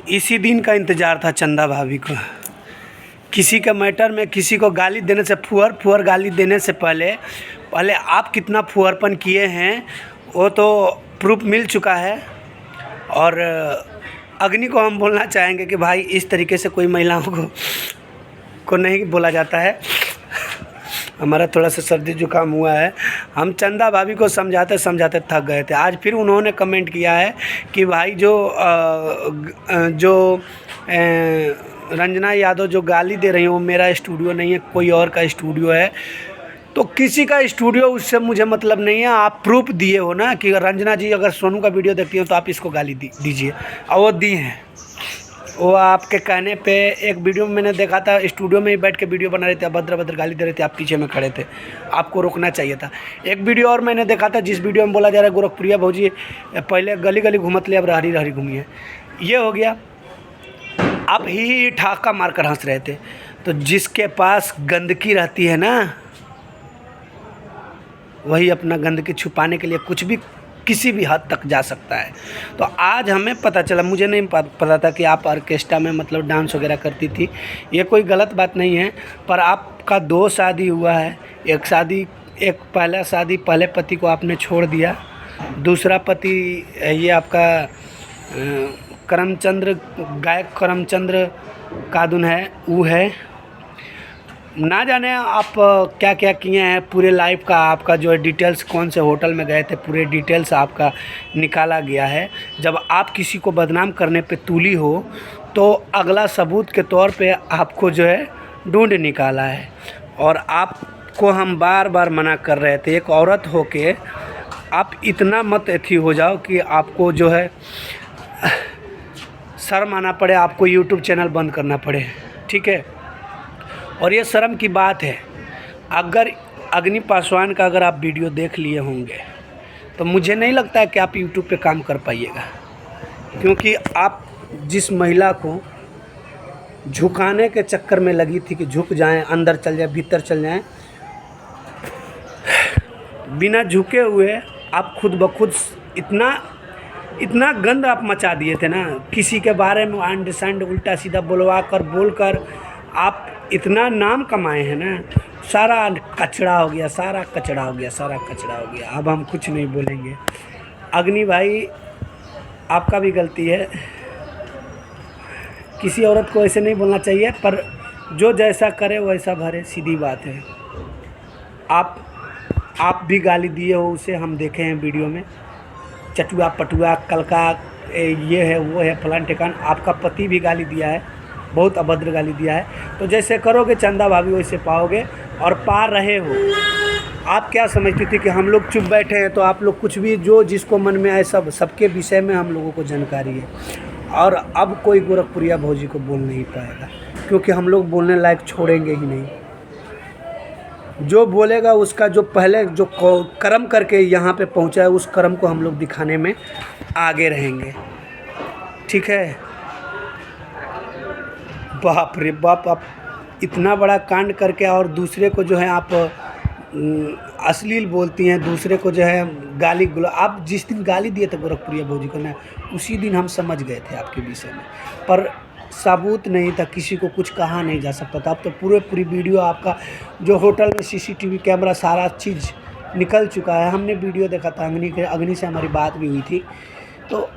इसी दिन का इंतज़ार था चंदा भाभी को। किसी के मैटर में किसी को गाली देने से फुहर गाली देने से पहले आप कितना फुहरपन किए हैं वो तो प्रूफ मिल चुका है। और अग्नि को हम बोलना चाहेंगे कि भाई इस तरीके से कोई महिलाओं को नहीं बोला जाता है। हमारा थोड़ा सा सर्दी जुकाम हुआ है। हम चंदा भाभी को समझाते समझाते थक गए थे। आज फिर उन्होंने कमेंट किया है कि भाई जो रंजना यादव जो गाली दे रही है वो मेरा स्टूडियो नहीं है, कोई और का स्टूडियो है। तो किसी का स्टूडियो उससे मुझे मतलब नहीं है। आप प्रूफ दिए हो ना कि रंजना जी अगर सोनू का वीडियो देखती हो तो आप इसको गाली दीजिए, और वो दी हैं। वो आपके कहने पे एक वीडियो में मैंने देखा था, स्टूडियो में ही बैठ के वीडियो बना रहे थे, अभद्र गाली दे रहे थे, आप पीछे में खड़े थे, आपको रोकना चाहिए था। एक वीडियो और मैंने देखा था जिस वीडियो में बोला जा रहा है गोरखपुरिया भौजी पहले गली गली घूमत ले अब रहरी रहरी घूमिए। ये हो गया, आप ही ठाका मारकर हंस रहे थे। तो जिसके पास गंदगी रहती है ना, वही अपना गंदगी छुपाने के लिए कुछ भी किसी भी हद तक जा सकता है। तो आज हमें पता चला, मुझे नहीं पता था कि आप ऑर्केस्ट्रा में मतलब डांस वगैरह करती थी। ये कोई गलत बात नहीं है, पर आपका 2 शादी हुआ है। एक पहला शादी पहले पति को आपने छोड़ दिया, दूसरा पति ये आपका करमचंद्र गायक करमचंद्र कादुन है, वो है। ना जाने आप क्या क्या किए हैं, पूरे लाइफ का आपका जो है डिटेल्स, कौन से होटल में गए थे, पूरे डिटेल्स आपका निकाला गया है। जब आप किसी को बदनाम करने पे तुली हो तो अगला सबूत के तौर पे आपको जो है ढूंढ निकाला है। और आपको हम बार बार मना कर रहे थे, एक औरत होके आप इतना मत एथी हो जाओ कि आपको जो है शर्म आना पड़े, आपको यूट्यूब चैनल बंद करना पड़े, ठीक है। और ये शर्म की बात है। अगर अग्नि पासवान का अगर आप वीडियो देख लिए होंगे तो मुझे नहीं लगता है कि आप यूट्यूब पे काम कर पाइएगा, क्योंकि आप जिस महिला को झुकाने के चक्कर में लगी थी कि झुक जाएं, अंदर चल जाए, भीतर चल जाएं, बिना झुके हुए आप खुद ब खुद इतना गंद आप मचा दिए थे ना। किसी के बारे में अंड संड उल्टा सीधा बोलकर आप इतना नाम कमाए हैं ना। सारा कचरा हो गया, सारा कचरा हो गया। अब हम कुछ नहीं बोलेंगे। अग्नि भाई आपका भी गलती है, किसी औरत को ऐसे नहीं बोलना चाहिए, पर जो जैसा करे वैसा भरे, सीधी बात है। आप भी गाली दिए हो उसे, हम देखे हैं वीडियो में, चटुआ पटुआ कलका ये है वो है फलान ठिकान। आपका पति भी गाली दिया है, बहुत अभद्र गाली दिया है। तो जैसे करोगे चंदा भाभी वैसे पाओगे, और पा रहे हो। आप क्या समझती थी कि हम लोग चुप बैठे हैं तो आप लोग कुछ भी जो जिसको मन में आए सबके विषय में हम लोगों को जानकारी है। और अब कोई गोरखपुरिया भौजी को बोल नहीं पाएगा, क्योंकि हम लोग बोलने लायक छोड़ेंगे ही नहीं। जो बोलेगा उसका जो पहले जो कर्म करके यहाँ पे पहुँचा है, उस कर्म को हम लोग दिखाने में आगे रहेंगे, ठीक है। बाप रे बाप, आप इतना बड़ा कांड करके और दूसरे को जो है आप अश्लील बोलती हैं, दूसरे को जो है गाली गुला। आप जिस दिन गाली दिए थे गोरखपुरिया भौजी को ना, उसी दिन हम समझ गए थे आपके विषय में, पर सबूत नहीं था, किसी को कुछ कहा नहीं जा सकता था। अब तो पूरी वीडियो आपका जो होटल में CCTV कैमरा सारा चीज़ निकल चुका है। हमने वीडियो देखा था, अग्नि से हमारी बात भी हुई थी। तो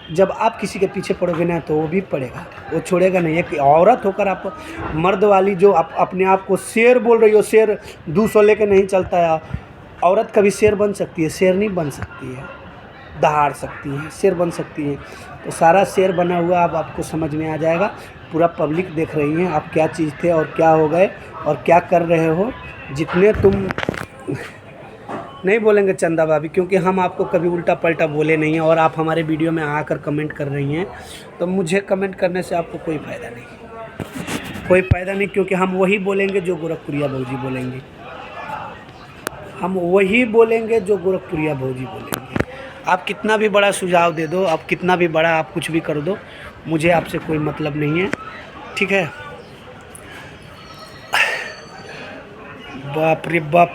जब आप किसी के पीछे पड़ोगे ना तो वो भी पड़ेगा, वो छोड़ेगा नहीं। एक औरत होकर आप मर्द वाली जो आप अपने आप को शेर बोल रही हो, शेर 200 लेके नहीं चलता है। औरत कभी शेर बन सकती है? शेर नहीं बन सकती है, दहाड़ सकती है, शेर बन सकती है। तो सारा शेर बना हुआ अब आपको समझ में आ जाएगा। पूरा पब्लिक देख रही है आप क्या चीज़ थे और क्या हो गए और क्या कर रहे हो। जितने तुम नहीं बोलेंगे चंदा भाभी, क्योंकि हम आपको कभी उल्टा पलटा बोले नहीं हैं, और आप हमारे वीडियो में आकर कमेंट कर रही हैं, तो मुझे कमेंट करने से आपको कोई फ़ायदा नहीं, क्योंकि हम वही बोलेंगे जो गोरखपुरिया भौजी बोलेंगे। आप कितना भी बड़ा सुझाव दे दो, आप कितना भी बड़ा आप कुछ भी कर दो, मुझे आपसे कोई मतलब नहीं है, ठीक है। बाप रे बाप।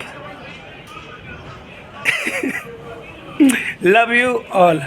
Love you all.